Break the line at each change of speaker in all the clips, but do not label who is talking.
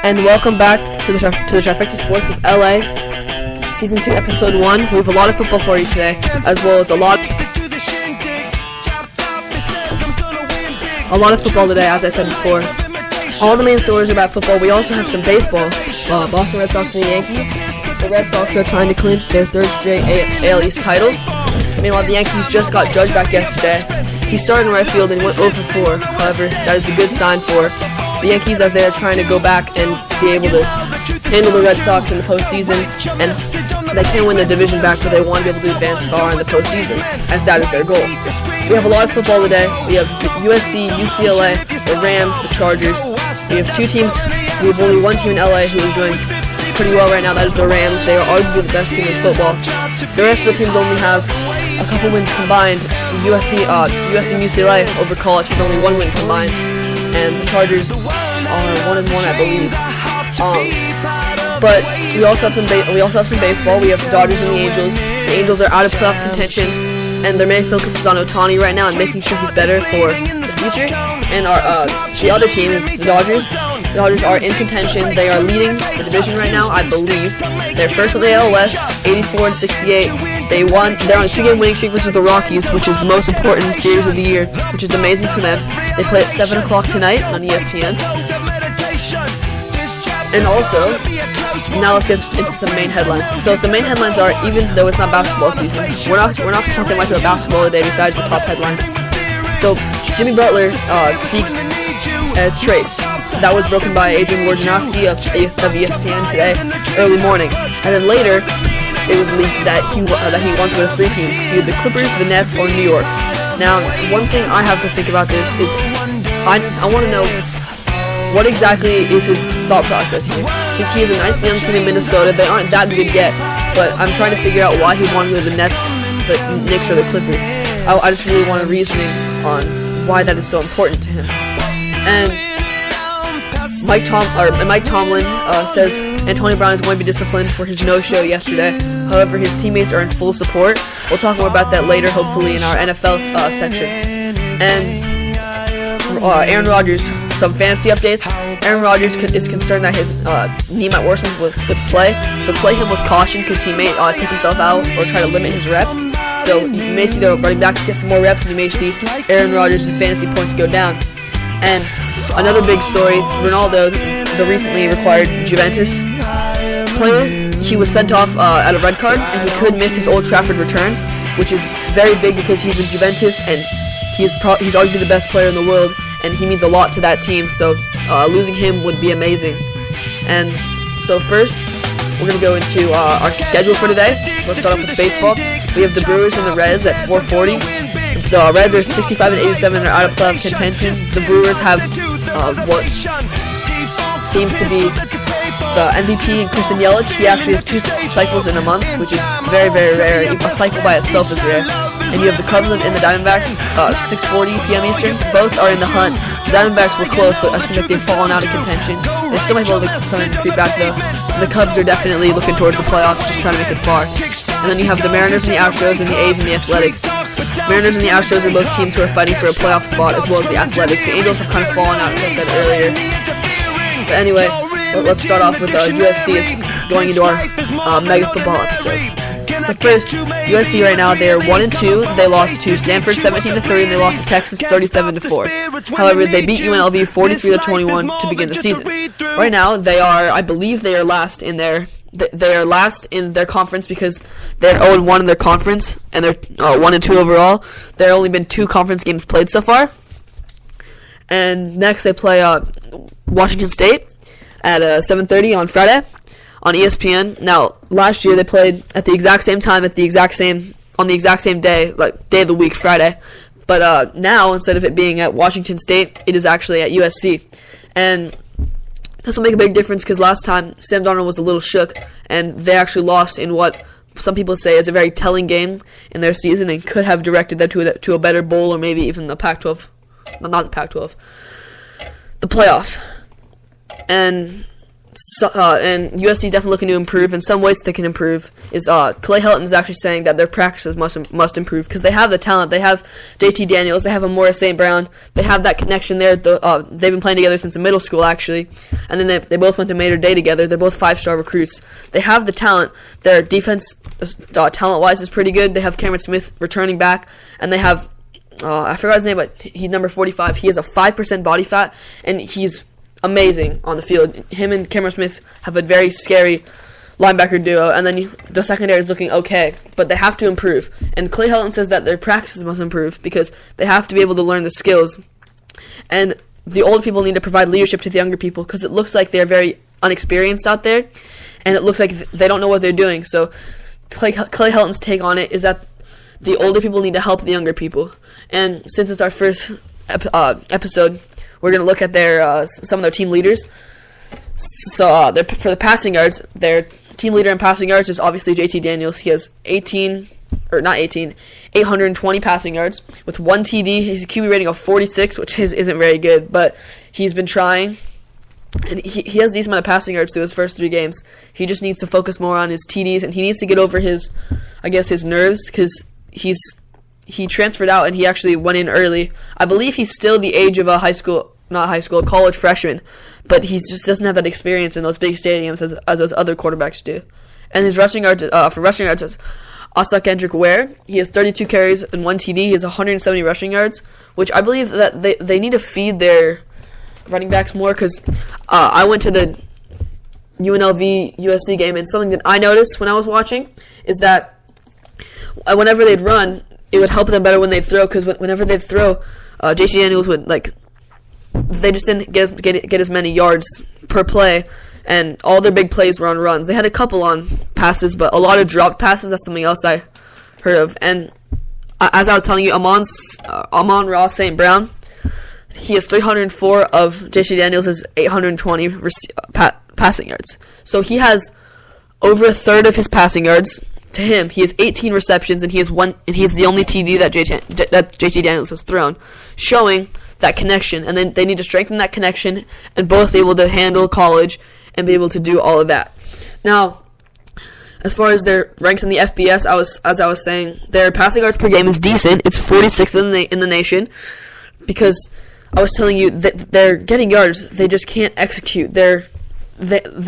And welcome back to the Trifecta Sports of LA, Season 2, Episode 1. We have a lot of football for you today, as well as a lot of football today, as I said before. All the main stories are about football. We also have some baseball. Boston Red Sox and the Yankees. The Red Sox are trying to clinch their third straight AL East title. Meanwhile, the Yankees just got Judge back yesterday. He started in right field and went 0 for 4. However, that is a good sign for the Yankees as they are trying to go back and be able to handle the Red Sox in the postseason. And they can't win the division back, but they want to be able to advance far in the postseason, as that is their goal. We have a lot of football today. We have USC, UCLA, the Rams, the Chargers. We have two teams. We have only one team in LA who is doing pretty well right now. That is the Rams. They are arguably the best team in football. The rest of the teams only have a couple wins combined. USC and UCLA over college has only one win combined, and the Chargers are 1-1, I believe. But we also have some baseball. We have the Dodgers and the Angels. The Angels are out of playoff contention, and their main focus is on Ohtani right now and making sure he's better for the future. And the other team is the Dodgers. The Dodgers are in contention. They are leading the division right now, I believe. They're first in the AL West, 84-68. They're on a 2-game winning streak versus the Rockies, which is the most important series of the year, which is amazing for them. They play at 7 o'clock tonight on ESPN. And also, now let's get into some main headlines. So some main headlines are, even though it's not basketball season, we're not talking much about basketball today besides the top headlines. So Jimmy Butler seeks a trade. That was broken by Adrian Wojnarowski of ESPN today, early morning. And then later, it was leaked that he wants to go to 3 teams, either the Clippers, the Nets, or New York. Now, one thing I have to think about this is I want to know what exactly is his thought process here. Because he has a nice young team in Minnesota. They aren't that good yet, but I'm trying to figure out why he wanted to go to the Nets, the Knicks, or the Clippers. I just really want a reasoning on why that is so important to him. And Mike Tomlin says Antonio Brown is going to be disciplined for his no-show yesterday. However, his teammates are in full support. We'll talk more about that later, hopefully, in our NFL section. And Aaron Rodgers, some fantasy updates. Aaron Rodgers is concerned that his knee might worsen with play, so play him with caution because he may take himself out or try to limit his reps. So you may see the running backs get some more reps, and you may see Aaron Rodgers' fantasy points go down. And another big story, Ronaldo, the recently acquired Juventus player, he was sent off at a red card, and he could miss his Old Trafford return, which is very big because he's in Juventus, and he's arguably the best player in the world, and he means a lot to that team, so losing him would be amazing. And so first, we're going to go into our schedule for today. Let's start off with baseball. We have the Brewers and the Reds at 4:40. The Reds are 65-87 and are out of playoff contention. The Brewers have what seems to be the MVP in Christian Yelich. He actually has 2 cycles in a month, which is very, very rare. A cycle by itself is rare. And you have the Cubs and the Diamondbacks, 6:40 p.m. Eastern. Both are in the hunt. The Diamondbacks were close, but it seems like they've fallen out of contention. They still might be able to come in to creep back, though. The Cubs are definitely looking towards the playoffs, just trying to make it far. And then you have the Mariners and the Astros and the A's and the Athletics. Mariners and the Astros are both teams who are fighting for a playoff spot, as well as the Athletics. The Angels have kind of fallen out, as I said earlier. But anyway, let's start off with USC is going into our mega football episode. So first, USC right now, they are 1-2. They lost to Stanford 17-3, and they lost to Texas 37-4. However, they beat UNLV 43-21 to begin the season. Right now, I believe they are last in their conference because they're 0-1 in their conference, and they're 1-2 overall. There have only been 2 conference games played so far. And next, they play Washington State at 7:30 on Friday on ESPN. Now, last year they played at the exact same time, on the exact same day, like day of the week, Friday. But now, instead of it being at Washington State, it is actually at USC. And this will make a big difference because last time Sam Darnold was a little shook, and they actually lost in what some people say is a very telling game in their season and could have directed them to a better bowl or maybe even the Pac-12. Not the Pac-12. The playoff. And So, and USC is definitely looking to improve. In some ways they can improve is Clay Helton is actually saying that their practices must improve because they have the talent. They have JT Daniels. They have Amora St. Brown. They have that connection there. They've been playing together since middle school, actually. And then they both went to Mater Day together. They're both 5-star recruits. They have the talent. Their defense, talent-wise, is pretty good. They have Cameron Smith returning back. And they have, I forgot his name, but he's number 45. He has a 5% body fat, and he's amazing on the field. Him and Cameron Smith have a very scary linebacker duo, and then the secondary is looking okay, but they have to improve. And Clay Helton says that their practices must improve because they have to be able to learn the skills. And the older people need to provide leadership to the younger people because it looks like they're very unexperienced out there, and it looks like they don't know what they're doing. So Clay Helton's take on it is that the older people need to help the younger people. And since it's our first episode, we're going to look at their some of their team leaders. So for the passing yards, their team leader in passing yards is obviously JT Daniels. He has 820 passing yards with 1 TD. He's a QB rating of 46, which isn't very good, but he's been trying. And he has a decent amount of passing yards through his first 3 games. He just needs to focus more on his TDs, and he needs to get over his nerves because he transferred out and he actually went in early. I believe he's still the age of a college freshman, but he just doesn't have that experience in those big stadiums as those other quarterbacks do. And his rushing yards, is Asa Kendrick Ware. He has 32 carries and 1 TD. He has 170 rushing yards, which I believe that they need to feed their running backs more because I went to the UNLV USC game, and something that I noticed when I was watching is that whenever they'd run, it would help them better when they'd throw because whenever they'd throw, JT Daniels would they just didn't get as many yards per play, and all their big plays were on runs. They had a couple on passes, but a lot of dropped passes. That's something else I heard of. And as I was telling you, Amon-Ra St. Brown, he has 304 of JT Daniels' 820 passing yards. So he has over a third of his passing yards to him. He has 18 receptions, and he has the only TD that JT Daniels has thrown, showing that connection. And then they need to strengthen that connection and both be able to handle college and be able to do all of that. Now, as far as their ranks in the FBS, as I was saying, their passing yards per game is decent. It's 46th in the nation because I was telling you that they're getting yards. They just can't execute. They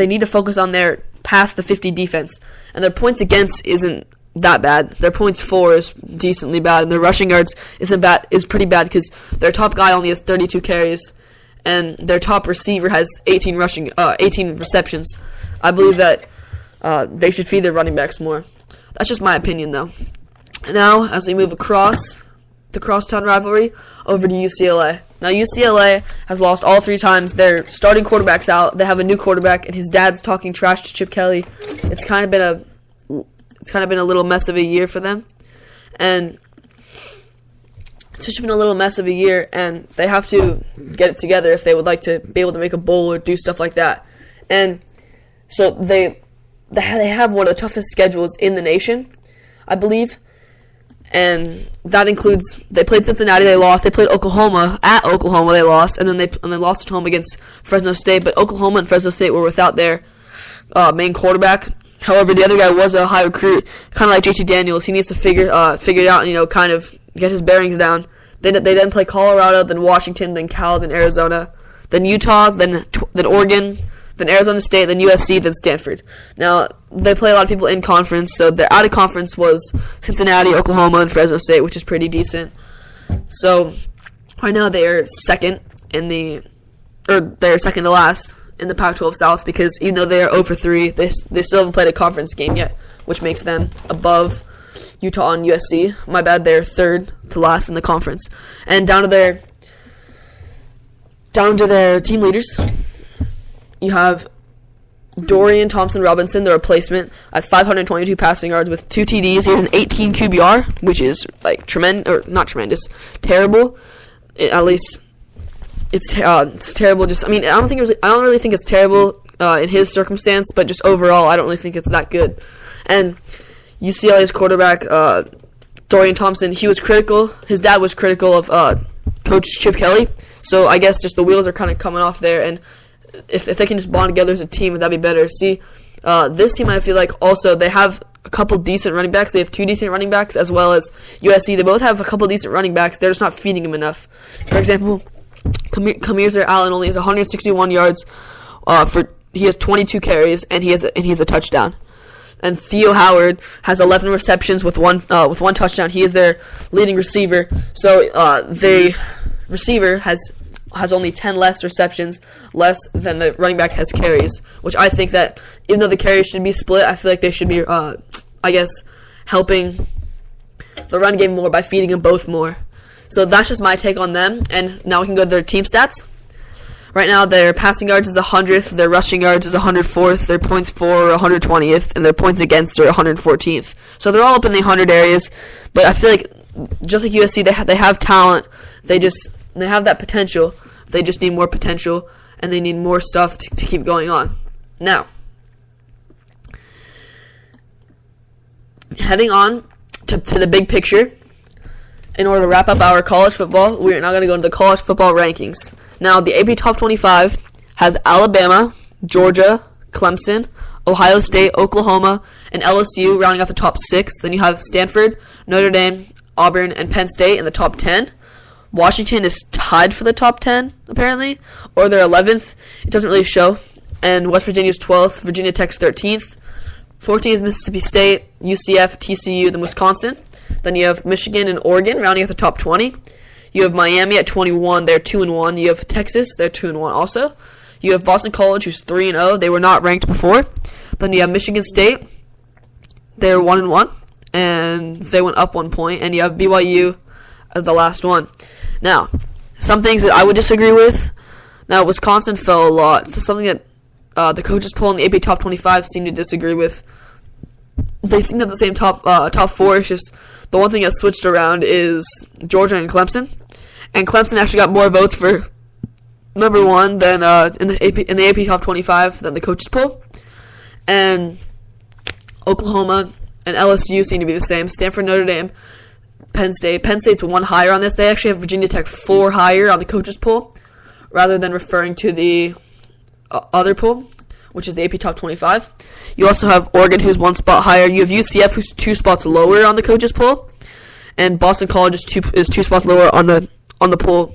need to focus on their past the 50 defense. And their points against isn't that bad. Their points for is decently bad, and their rushing yards is pretty bad because their top guy only has 32 carries, and their top receiver has 18 receptions. I believe that they should feed their running backs more. That's just my opinion, though. Now, as we move across the crosstown rivalry over to UCLA. Now, UCLA has lost all 3 times. Their starting quarterback's out. They have a new quarterback, and his dad's talking trash to Chip Kelly. It's kind of been a little mess of a year for them, and it's just been a little mess of a year, and they have to get it together if they would like to be able to make a bowl or do stuff like that. And so they have one of the toughest schedules in the nation, I believe, and that includes they played Cincinnati, they lost. They played Oklahoma at Oklahoma, they lost, and then they lost at home against Fresno State. But Oklahoma and Fresno State were without their main quarterback. However, the other guy was a high recruit, kind of like JT Daniels. He needs to figure it out and kind of get his bearings down. They then play Colorado, then Washington, then Cal, then Arizona, then Utah, then Oregon, then Arizona State, then USC, then Stanford. Now, they play a lot of people in conference, so their out of conference was Cincinnati, Oklahoma, and Fresno State, which is pretty decent. So, right now they're second they're second to last in the Pac-12 South because even though they are 0-3, they still haven't played a conference game yet, which makes them above Utah and USC. My bad, they're third to last in the conference. And down to their team leaders, you have Dorian Thompson-Robinson, the replacement, at 522 passing yards with 2 TDs. He has an 18 QBR, which is not tremendous, terrible. At least it's terrible. I don't really think it's terrible in his circumstance, but just overall, I don't really think it's that good. And UCLA's quarterback, Dorian Thompson, he was critical. His dad was critical of Coach Chip Kelly. So I guess just the wheels are kind of coming off there, and if they can just bond together as a team, that'd be better. See, this team, I feel like also they have a couple decent running backs. They have 2 decent running backs, as well as USC. They both have a couple decent running backs. They're just not feeding them enough. For example, Kamir Allen only has 161 yards. He has 22 carries and he has a touchdown. And Theo Howard has 11 receptions with one touchdown. He is their leading receiver. So the receiver has only 10 less receptions, less than the running back has carries, which I think that even though the carries should be split, I feel like they should be, helping the run game more by feeding them both more. So that's just my take on them, and now we can go to their team stats. Right now, their passing yards is 100th, their rushing yards is 104th, their points for 120th, and their points against are 114th. So they're all up in the 100 areas, but I feel like just like USC, they have talent. They have that potential. They just need more potential, and they need more stuff to keep going on. Now, heading on to the big picture, in order to wrap up our college football, we are now going to go into the college football rankings. Now, the AP Top 25 has Alabama, Georgia, Clemson, Ohio State, Oklahoma, and LSU rounding off the top 6. Then you have Stanford, Notre Dame, Auburn, and Penn State in the top 10. Washington is tied for the top 10, apparently, or they're 11th. It doesn't really show. And West Virginia is 12th, Virginia Tech's 13th. 14th, Mississippi State, UCF, TCU, then Wisconsin. Then you have Michigan and Oregon rounding out the top 20. You have Miami at 21. They're 2-1. You have Texas. They're 2-1 also. You have Boston College, who's 3-0. They were not ranked before. Then you have Michigan State. They're 1-1, and they went up 1 point. And you have BYU as the last one. Now, some things that I would disagree with. Now, Wisconsin fell a lot. So something that the coaches poll in the AP Top 25 seem to disagree with. They seem to have the same top 4. It's just the one thing that switched around is Georgia and Clemson. And Clemson actually got more votes for number 1 than in the AP Top 25 than the coaches poll. And Oklahoma and LSU seem to be the same. Stanford, Notre Dame, Penn State. Penn State's 1 higher on this. They actually have Virginia Tech 4 higher on the coaches poll, rather than referring to the other poll, which is the AP Top 25. You also have Oregon, who's 1 spot higher. You have UCF, who's 2 spots lower on the coaches poll, and Boston College is 2 spots lower on the poll.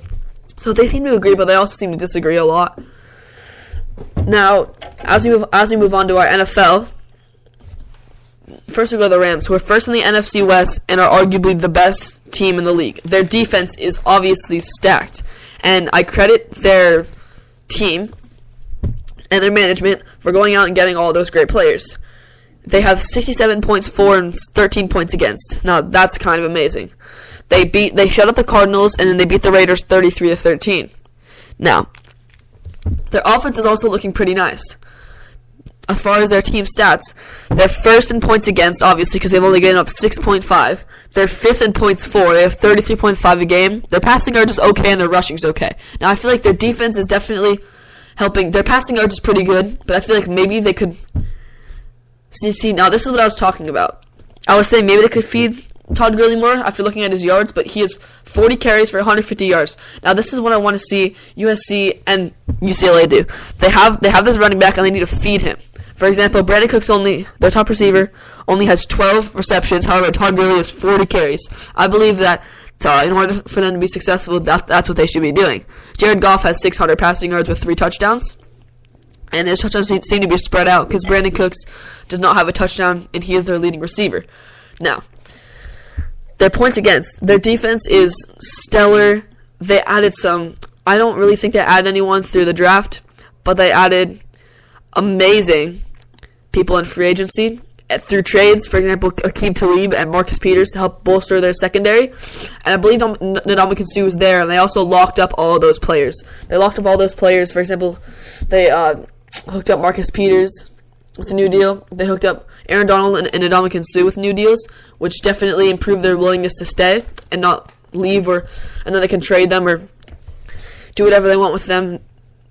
So they seem to agree, but they also seem to disagree a lot. Now, as we move on to our NFL, first we go to the Rams, who are first in the NFC West and are arguably the best team in the league. Their defense is obviously stacked, and I credit their team and their management for going out and getting all those great players. They have 67 points for and 13 points against. Now, that's kind of amazing. They shut out the Cardinals, and then they beat the Raiders 33-13. Now, their offense is also looking pretty nice. As far as their team stats, they're first in points against, obviously, because they've only given up 6.5. They're fifth in points for. They have 33.5 a game. Their passing yard is okay, and their rushing is okay. Now, I feel like their defense is definitely helping. Their passing yard is pretty good, but I feel like maybe they could... See, now this is what I was talking about. I was saying maybe they could feed Todd Gurley more after looking at his yards, but he has 40 carries for 150 yards. Now, this is what I want to see USC and UCLA do. They have this running back, and they need to feed him. For example, Brandon Cooks, their top receiver, only has 12 receptions. However, Todd Gurley has 40 carries. I believe that in order for them to be successful, that's what they should be doing. Jared Goff has 600 passing yards with 3 touchdowns. And his touchdowns seem to be spread out because Brandon Cooks does not have a touchdown, and he is their leading receiver. Now, their points against. Their defense is stellar. They added some... I don't really think they added anyone through the draft, but they added amazing people in free agency through trades. For example, Aqib Talib and Marcus Peters to help bolster their secondary. And I believe Ndamukong Suh was there, and they also locked up all of those players. They locked up all those players. For example, they hooked up Marcus Peters with a new deal. They hooked up Aaron Donald and Ndamukong Suh with new deals, which definitely improved their willingness to stay and not leave, and then they can trade them or do whatever they want with them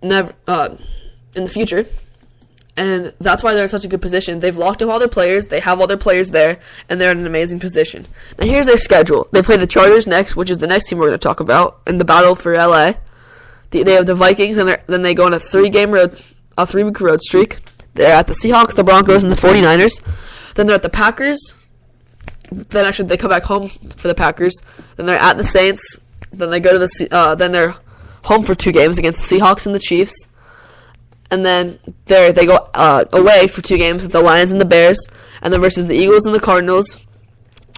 in the future. And that's why they're in such a good position. They've locked up all their players. They have all their players there, and they're in an amazing position. Now, here's their schedule. They play the Chargers next, which is the next team we're going to talk about in the battle for LA. They have the Vikings, and then they go on a 3-week road streak. They're at the Seahawks, the Broncos, and the 49ers. Then they're at the Packers. Then actually they come back home for the Packers. Then they're at the Saints. Then they go to then they're home for 2 games against the Seahawks and the Chiefs. And then they go away for 2 games with the Lions and the Bears. And then versus the Eagles and the Cardinals.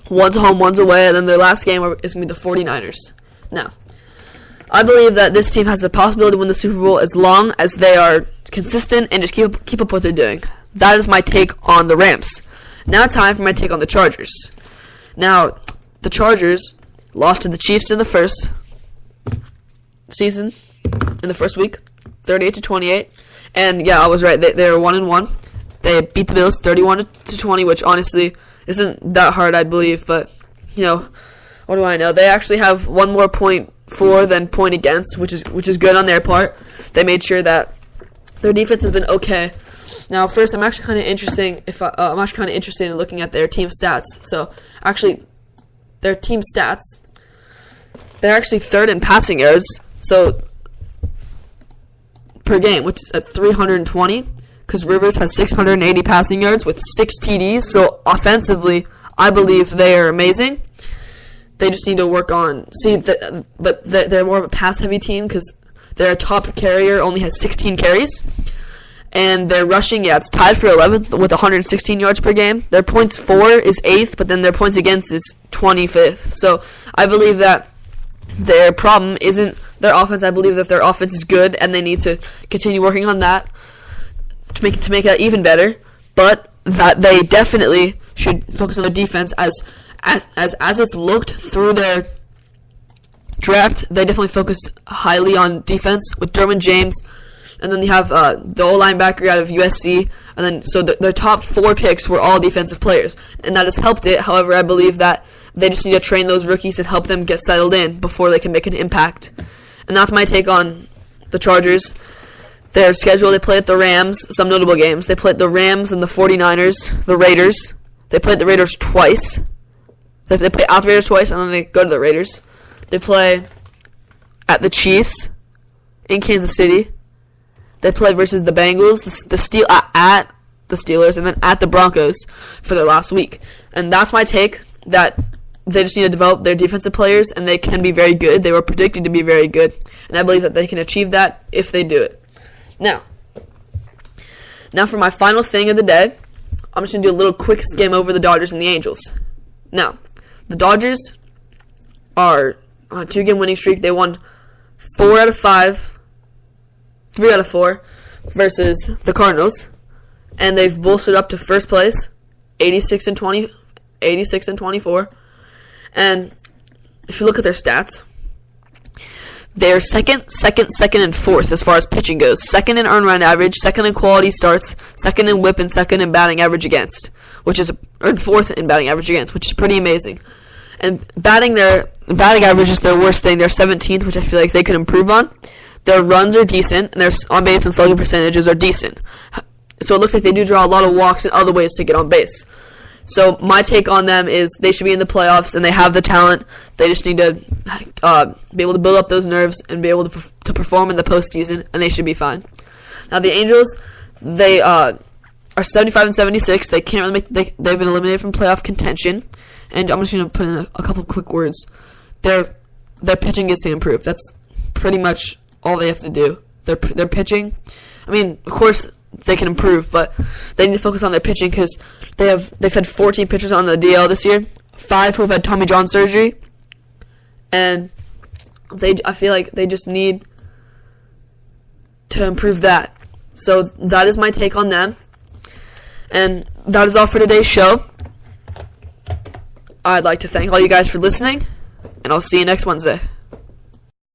One's home, one's away. And then their last game is going to be the 49ers. Now, I believe that this team has the possibility to win the Super Bowl as long as they are consistent and just keep up what they're doing. That is my take on the Rams. Now time for my take on the Chargers. Now, the Chargers lost to the Chiefs in the first week, 38-28. And yeah, I was right. They were 1-1. They beat the Bills 31-20, which honestly isn't that hard, I believe. But what do I know? They actually have one more point for than point against, which is good on their part. They made sure that their defense has been okay. Now, first, I'm actually kind of interested in looking at their team stats. So, actually, their team stats, they're actually 3rd in passing yards. So, per game, which is at 320, because Rivers has 680 passing yards with 6 TDs. So, offensively, I believe they are amazing. They just need to work on but they're more of a pass-heavy team because their top carrier only has 16 carries. And their rushing, it's tied for 11th with 116 yards per game. Their points for is 8th, but then their points against is 25th. So I believe that their problem isn't their offense. I believe that their offense is good, and they need to continue working on that to make that even better. But that they definitely should focus on their defense as it's looked through their draft. They definitely focus highly on defense with Derwin James. And then they have the old linebacker out of USC. And then so their top 4 picks were all defensive players. And that has helped it. However, I believe that they just need to train those rookies and help them get settled in before they can make an impact. And that's my take on the Chargers. Their schedule, they play at the Rams, some notable games. They play at the Rams and the 49ers, the Raiders. They play at the Raiders twice. They play at the Raiders twice, and then they go to the Raiders. They play at the Chiefs in Kansas City. They play versus the Bengals, at the Steelers, and then at the Broncos for their last week. And that's my take, that they just need to develop their defensive players, and they can be very good. They were predicted to be very good, and I believe that they can achieve that if they do it. Now for my final thing of the day, I'm just going to do a little quick skim over the Dodgers and the Angels. Now, the Dodgers are on a 2-game winning streak. They won 3 out of 4 versus the Cardinals, and they've bolstered up to first place, 86-24. And if you look at their stats, they're second, and fourth as far as pitching goes. Second in earned run average, second in quality starts, second in whip, and second in batting average against, fourth in batting average against, which is pretty amazing. And batting average is their worst thing. They're 17th, which I feel like they could improve on. Their runs are decent, and their on-base and slugging percentages are decent. So it looks like they do draw a lot of walks and other ways to get on base. So my take on them is they should be in the playoffs, and they have the talent. They just need to be able to build up those nerves and be able to perform in the postseason, and they should be fine. Now the Angels, they are 75-76. They can't really they've been eliminated from playoff contention, and I'm just going to put in a couple quick words. Their pitching gets to improve. That's pretty much all they have to do. Their pitching, I mean, of course they can improve, but they need to focus on their pitching because they've had 14 pitchers on the DL this year, 5 who have had Tommy John surgery, and I feel like they just need to improve that. So that is my take on them, and that is all for today's show. I'd like to thank all you guys for listening, and I'll see you next Wednesday.